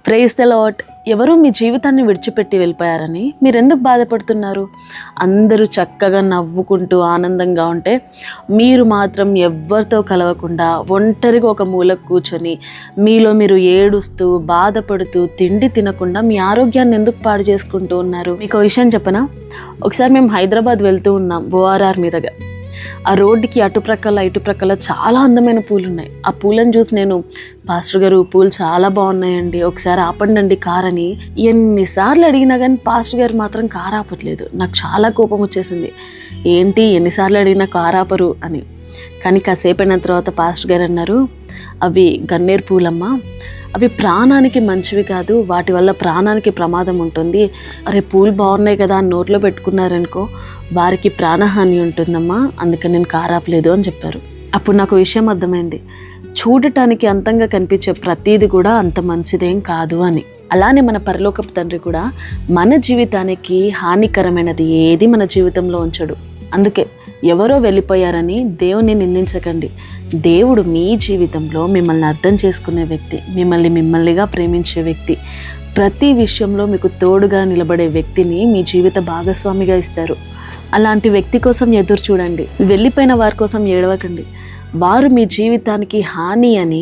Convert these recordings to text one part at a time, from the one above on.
Praise the lord. ఎవరో మీ జీవితాన్ని విడిచిపెట్టి వెళ్ళిపోయారని మీరెందుకు బాధపడుతున్నారు? అందరూ చక్కగా నవ్వుకుంటూ ఆనందంగా ఉంటే మీరు మాత్రం ఎవ్వరితో కలవకుండా ఒంటరిగా ఒక మూలకు కూర్చొని మీలో మీరు ఏడుస్తూ బాధపడుతూ తిండి తినకుండా మీ ఆరోగ్యాన్ని ఎందుకు పాడు చేసుకుంటూ ఉన్నారు? మీకు ఒక విషయం చెప్పనా? ఒకసారి మేము హైదరాబాద్ వెళ్తూ ఉన్నాం ఓఆర్ఆర్ మీదగా. ఆ రోడ్డుకి ఇటుప్రక్కల చాలా అందమైన పూలు ఉన్నాయి. ఆ పూలను చూసి నేను, పాస్టర్ గారు పూలు చాలా బాగున్నాయండి, ఒకసారి ఆపండి కార్ అని ఎన్నిసార్లు అడిగినా కానీ పాస్టర్ గారు మాత్రం కార్ ఆపట్లేదు. నాకు చాలా కోపం వచ్చేసింది. ఏంటి ఎన్నిసార్లు అడిగినా కార్ ఆపరు అని. కానీ కాసేపు అయిన తర్వాత పాస్టర్ గారు అన్నారు, అవి గన్నేరు పూలమ్మా, అవి ప్రాణానికి మంచివి కాదు, వాటి వల్ల ప్రాణానికి ప్రమాదం ఉంటుంది. అరే పూలు బాగున్నాయి కదా అని నోట్లో పెట్టుకున్నారనుకో వారికి ప్రాణహాని ఉంటుందమ్మా, అందుకని నేను కారాపలేదు అని చెప్పారు. అప్పుడు నాకు విషయం అర్థమైంది, చూడటానికి అంతంగా కనిపించే ప్రతీది కూడా అంత మంచిదేం కాదు అని. అలానే మన పరలోకపు తండ్రి కూడా మన జీవితానికి హానికరమైనది ఏది మన జీవితంలో ఉంచడు. అందుకే ఎవరో వెళ్ళిపోయారని దేవుని నిందించకండి. దేవుడు మీ జీవితంలో మిమ్మల్ని అర్థం చేసుకునే వ్యక్తి, మిమ్మల్నిగా ప్రేమించే వ్యక్తి, ప్రతి విషయంలో మీకు తోడుగా నిలబడే వ్యక్తిని మీ జీవిత భాగస్వామిగా ఇస్తారు. అలాంటి వ్యక్తి కోసం ఎదురు చూడండి. వెళ్ళిపోయిన వారి కోసం ఏడవకండి. వారు మీ జీవితానికి హాని అని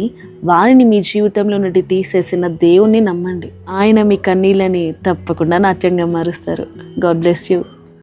వారిని మీ జీవితంలో నుండి తీసేసిన దేవుణ్ణి నమ్మండి. ఆయన మీ కన్నీళ్ళని తప్పకుండా నాట్యంగా మారుస్తారు. God bless you.